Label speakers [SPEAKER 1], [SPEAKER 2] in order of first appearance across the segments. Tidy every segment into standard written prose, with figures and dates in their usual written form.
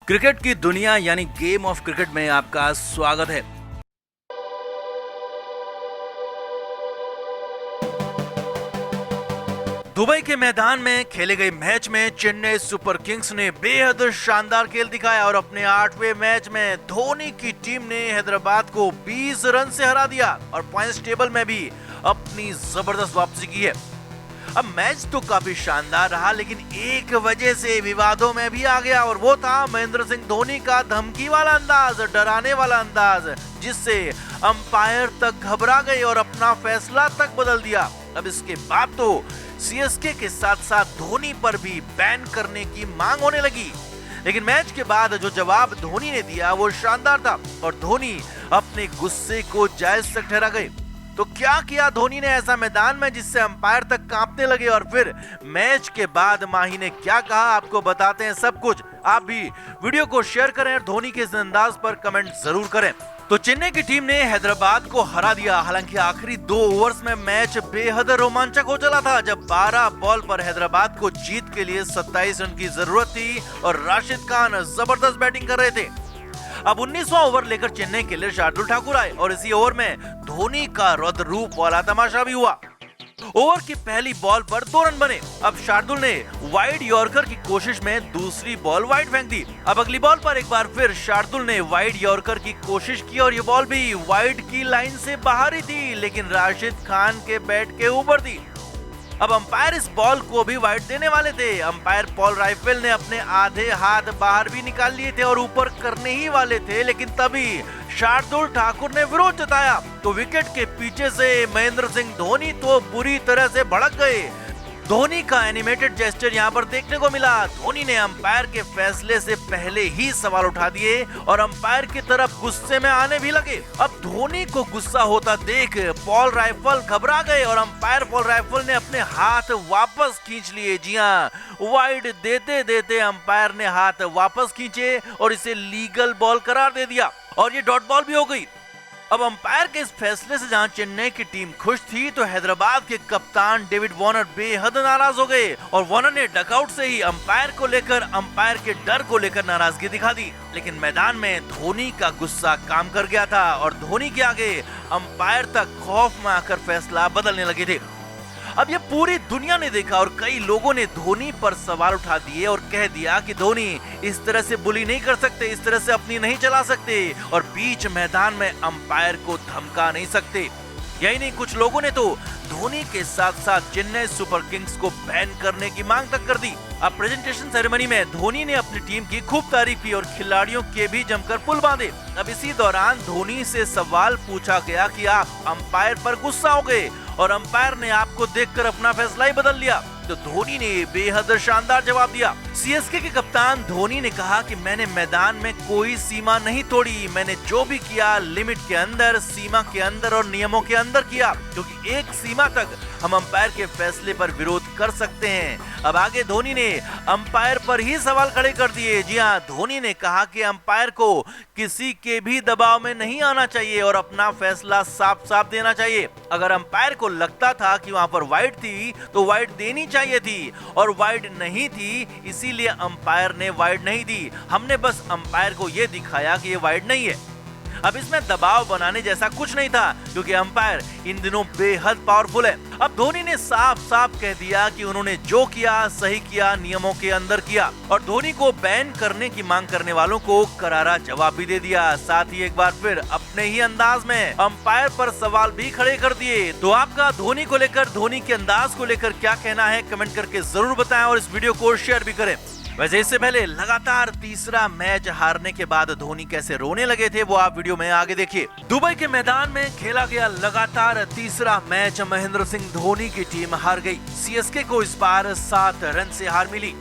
[SPEAKER 1] Cricket की दुनिया यानी गेम ऑफ क्रिकेट में आपका स्वागत है। दुबई के मैदान में खेले गए मैच में चेन्नई सुपर किंग्स ने बेहद शानदार खेल दिखाया और अपने 8वें मैच में धोनी की टीम ने हैदराबाद को 20 रन से हरा दिया और पॉइंट्स टेबल में भी अपनी जबरदस्त वापसी की है। अब मैच तो काफी शानदार रहा, लेकिन एक वजह से विवादों में भी आ गया और वो था महेंद्र सिंह धोनी का धमकी वाला अंदाज, डराने वाला अंदाज, जिससे अंपायर तक घबरा गए और अपना फैसला तक बदल दिया। अब इसके बाद तो सीएसके के साथ साथ धोनी पर भी बैन करने की मांग होने लगी, लेकिन मैच के बाद जो जवाब धोनी ने दिया वो शानदार था और धोनी अपने गुस्से को जायज तक ठहरा गए। तो क्या किया धोनी ने ऐसा मैदान में जिससे अंपायर तक कांपने लगे, और फिर मैच के बाद माही ने क्या कहा, आपको बताते हैं सब कुछ। आप भी वीडियो को शेयर करें और धोनी के इस अंदाज पर कमेंट जरूर करें। तो चेन्नई की टीम ने हैदराबाद को हरा दिया। हालांकि आखिरी 2 ओवर्स में मैच बेहद रोमांचक हो चला था, जब 12 बॉल पर हैदराबाद को जीत के लिए 27 रन की जरूरत थी और राशिद खान जबरदस्त बैटिंग कर रहे थे। अब 19वां ओवर लेकर चेन्नई के लिए शार्दुल ठाकुर आए और इसी ओवर में धोनी का रौद्र रूप वाला तमाशा भी हुआ। ओवर की पहली बॉल पर 2 रन बने। अब शार्दुल ने वाइड यॉर्कर की कोशिश में दूसरी बॉल वाइड फेंक दी। अब अगली बॉल पर एक बार फिर शार्दुल ने वाइड यॉर्कर की कोशिश की और ये बॉल भी वाइड की लाइन से बाहर ही थी, लेकिन राशिद खान के बैट के ऊपर थी। अब अंपायर इस बॉल को भी वाइड देने वाले थे। अंपायर पॉल राइफल ने अपने आधे हाथ बाहर भी निकाल लिए थे और ऊपर करने ही वाले थे, लेकिन तभी शार्दुल ठाकुर ने विरोध जताया तो विकेट के पीछे से महेंद्र सिंह धोनी तो बुरी तरह से भड़क गए। धोनी का एनिमेटेड जेस्चर यहाँ पर देखने को मिला। धोनी ने अंपायर के फैसले से पहले ही सवाल उठा दिए और अंपायर की तरफ गुस्से में आने भी लगे। अब धोनी को गुस्सा होता देख पॉल राइफल घबरा गए और अंपायर पॉल राइफल ने अपने हाथ वापस खींच लिए। जी हाँ, वाइड देते देते अंपायर ने हाथ वापस खींचे और इसे लीगल बॉल करार दे दिया और ये डॉट बॉल भी हो गई। अब अंपायर के इस फैसले से जहां चेन्नई की टीम खुश थी, तो हैदराबाद के कप्तान डेविड वार्नर बेहद नाराज हो गए और वार्नर ने डकआउट से ही अंपायर के डर को लेकर नाराजगी दिखा दी। लेकिन मैदान में धोनी का गुस्सा काम कर गया था और धोनी के आगे अंपायर तक खौफ में आकर फैसला बदलने लगे थे। अब ये पूरी दुनिया ने देखा और कई लोगों ने धोनी पर सवाल उठा दिए और कह दिया कि धोनी इस तरह से बुली नहीं कर सकते, इस तरह से अपनी नहीं चला सकते और बीच मैदान में अंपायर को धमका नहीं सकते। यही नहीं, कुछ लोगों ने तो धोनी के साथ साथ चेन्नई सुपर किंग्स को बैन करने की मांग तक कर दी। अब प्रेजेंटेशन सेरेमनी में धोनी ने अपनी टीम की खूब तारीफ की और खिलाड़ियों के भी जमकर पुल बांधे। अब इसी दौरान धोनी से सवाल पूछा गया कि आप अंपायर पर गुस्सा हो गए और अंपायर ने आपको देखकर अपना फैसला ही बदल लिया, तो धोनी ने बेहद शानदार जवाब दिया। सीएसके के कप्तान धोनी ने कहा कि मैंने मैदान में कोई सीमा नहीं तोड़ी, मैंने जो भी किया लिमिट के अंदर, सीमा के अंदर और नियमों के अंदर किया, क्योंकि एक सीमा तक हम अंपायर के फैसले पर विरोध कर सकते हैं। अब आगे धोनी ने अंपायर पर ही सवाल खड़े कर दिए। जी हाँ, धोनी ने कहा कि अंपायर को किसी के भी दबाव में नहीं आना चाहिए और अपना फैसला साफ साफ देना चाहिए। अगर अंपायर को लगता था कि वहां पर वाइड थी तो वाइड देनी चाहिए थी और वाइड नहीं थी, इसीलिए अंपायर ने वाइड नहीं दी। हमने बस अंपायर को यह दिखाया कि ये वाइड नहीं है। अब इसमें दबाव बनाने जैसा कुछ नहीं था, क्योंकि अंपायर इन दिनों बेहद पावरफुल है। अब धोनी ने साफ साफ कह दिया कि उन्होंने जो किया सही किया, नियमों के अंदर किया और धोनी को बैन करने की मांग करने वालों को करारा जवाब भी दे दिया। साथ ही एक बार फिर अपने ही अंदाज में अंपायर पर सवाल भी खड़े कर दिए। तो आपका धोनी को लेकर, धोनी के अंदाज को लेकर क्या कहना है, कमेंट करके जरूर बताएं और इस वीडियो को शेयर भी करें। वैसे इससे पहले लगातार तीसरा मैच हारने के बाद धोनी कैसे रोने लगे थे वो आप वीडियो में आगे देखिए। दुबई के मैदान में खेला गया लगातार तीसरा मैच महेंद्र सिंह धोनी की टीम हार गई। सीएसके को इस बार 7 रन से हार मिली,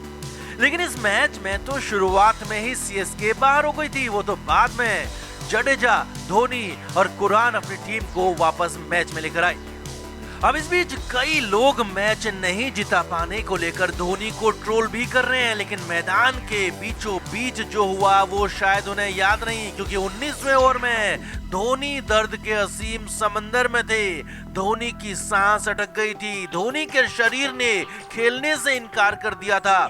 [SPEAKER 1] लेकिन इस मैच में तो शुरुआत में ही सीएसके बाहर हो गई थी। वो तो बाद में जडेजा, धोनी और कुरान अपनी टीम को वापस मैच में लेकर आए। अब इस बीच कई लोग मैच नहीं जिता पाने को लेकर धोनी को ट्रोल भी कर रहे हैं, लेकिन मैदान के बीचों बीच जो हुआ वो शायद उन्हें याद नहीं, क्योंकि 19वें ओवर में धोनी दर्द के असीम समंदर में थे। धोनी की सांस अटक गई थी, धोनी के शरीर ने खेलने से इनकार कर दिया था।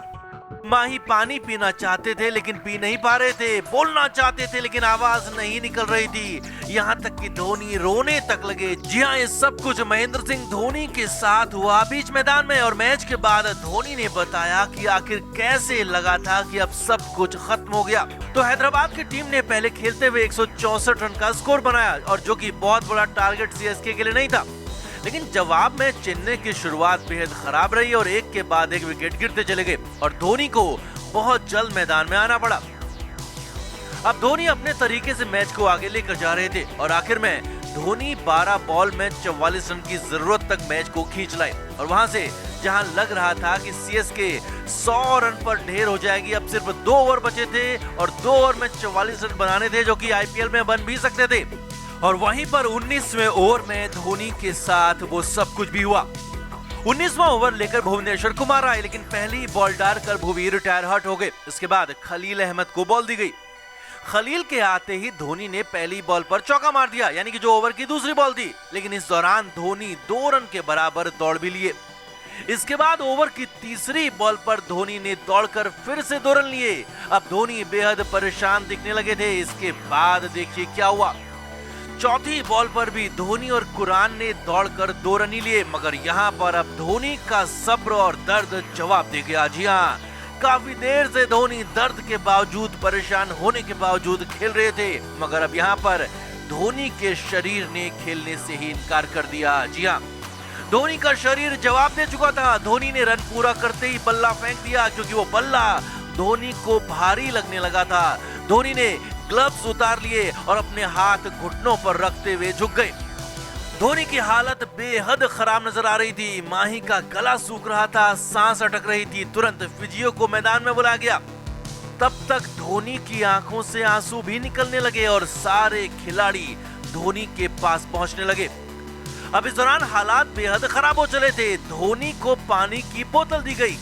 [SPEAKER 1] माही पानी पीना चाहते थे लेकिन पी नहीं पा रहे थे, बोलना चाहते थे लेकिन आवाज नहीं निकल रही थी, यहाँ तक कि धोनी रोने तक लगे। जी हाँ, ये सब कुछ महेंद्र सिंह धोनी के साथ हुआ बीच मैदान में। और मैच के बाद धोनी ने बताया कि आखिर कैसे लगा था कि अब सब कुछ खत्म हो गया। तो हैदराबाद की टीम ने पहले खेलते हुए 164 रन का स्कोर बनाया, और जो कि बहुत बड़ा टारगेट सीएसके के लिए नहीं था। लेकिन जवाब में चेन्नई की शुरुआत बेहद खराब रही और एक के बाद एक विकेट गिरते चले गए और धोनी को बहुत जल्द मैदान में आना पड़ा। अब धोनी अपने तरीके से मैच को आगे लेकर जा रहे थे और आखिर में धोनी 12 बॉल में 44 रन की जरूरत तक मैच को खींच लाए। और वहां से जहां लग रहा था कि सीएसके 100 रन पर ढेर हो जाएगी, अब सिर्फ 2 ओवर बचे थे और 2 ओवर में 44 रन बनाने थे, जो कि आईपीएल में बन भी सकते थे। और वहीं पर 19वें ओवर में धोनी के साथ वो सब कुछ भी हुआ। 19वां ओवर लेकर भुवनेश्वर कुमार आए, लेकिन पहली बॉल डालकर भुवी रिटायर हर्ट हो गए। इसके बाद खलील अहमद को बॉल दी गई। खलील के आते ही धोनी ने पहली बॉल पर चौका मार दिया, यानी कि जो ओवर की दूसरी बॉल थी। लेकिन इस दौरान धोनी 2 रन के बराबर दौड़ भी लिए। इसके बाद ओवर की तीसरी बॉल पर धोनी ने दौड़कर फिर से 2 रन लिए। अब धोनी बेहद परेशान दिखने लगे थे। इसके बाद देखिए क्या हुआ। चौथी बॉल पर भी धोनी और कुरान ने दौड़कर 2 रन ही लिए, मगर यहाँ पर अब धोनी का सब्र और दर्द जवाब दे गया। जी हाँ, काफी देर से धोनी दर्द के बावजूद, परेशान होने के बावजूद खेल रहे थे, मगर अब यहाँ पर धोनी के शरीर ने खेलने से ही इनकार कर दिया। जी हाँ, धोनी का शरीर जवाब दे चुका था। धोनी ने रन पूरा करते ही बल्ला फेंक दिया, क्योंकि वो बल्ला धोनी को भारी लगने लगा था। धोनी ने ग्लव्स उतार लिए और अपने हाथ घुटनों पर रखते हुए झुक गए। धोनी की हालत बेहद खराब नजर आ रही थी। माही का गला सूख रहा था, सांस अटक रही थी। तुरंत फिजियो को मैदान में बुलाया गया। तब तक धोनी की आंखों से आंसू भी निकलने लगे और सारे खिलाड़ी धोनी के पास पहुंचने लगे। अब इस दौरान हालात बेहद खराब हो चले थे। धोनी को पानी की बोतल दी गई।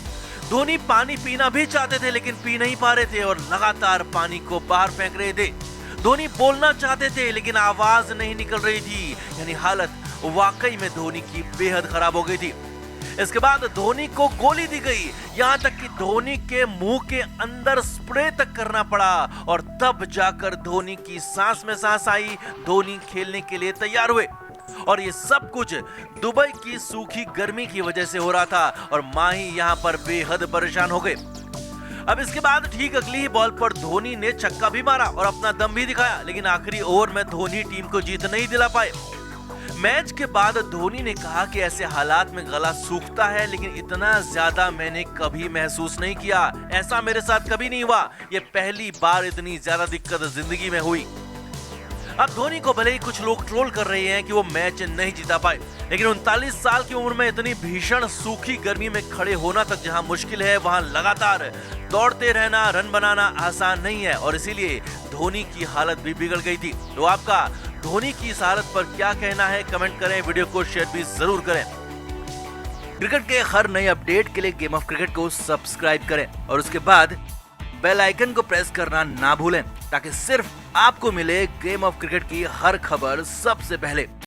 [SPEAKER 1] धोनी पानी पीना भी चाहते थे लेकिन पी नहीं पा रहे थे और लगातार पानी को बाहर फेंक रहे थे। धोनी बोलना चाहते थे लेकिन आवाज नहीं निकल रही थी, यानी हालत वाकई में धोनी की बेहद खराब हो गई थी। इसके बाद धोनी को गोली दी गई, यहाँ तक कि धोनी के मुंह के अंदर स्प्रे तक करना पड़ा और तब जाकर धोनी की सांस में सांस आई। धोनी खेलने के लिए तैयार हुए और ये सब कुछ दुबई की सूखी गर्मी की वजह से हो रहा था और माही यहाँ पर बेहद परेशान हो गए। अब इसके बाद ठीक अगली ही बॉल पर धोनी ने छक्का भी मारा और अपना दम भी दिखाया, लेकिन आखिरी ओवर में धोनी टीम को जीत नहीं दिला पाए। मैच के बाद धोनी ने कहा कि ऐसे हालात में गला सूखता है, लेकिन इतना ज्यादा मैंने कभी महसूस नहीं किया। ऐसा मेरे साथ कभी नहीं हुआ। ये पहली बार इतनी ज्यादा दिक्कत जिंदगी में हुई। अब धोनी को भले ही कुछ लोग ट्रोल कर रहे हैं कि वो मैच नहीं जीता पाए, लेकिन 39 साल की उम्र में इतनी भीषण सूखी गर्मी में खड़े होना तक जहां मुश्किल है, वहां लगातार दौड़ते रहना, रन बनाना आसान नहीं है और इसीलिए धोनी की हालत भी बिगड़ गई थी। तो आपका धोनी की इस हालत पर क्या कहना है, कमेंट करें, वीडियो को शेयर भी जरूर करें। क्रिकेट के हर नए अपडेट के लिए गेम ऑफ क्रिकेट को सब्सक्राइब करें और उसके बाद बेल आइकन को प्रेस करना ना भूलें, ताकि सिर्फ आपको मिले गेम ऑफ क्रिकेट की हर खबर सबसे पहले।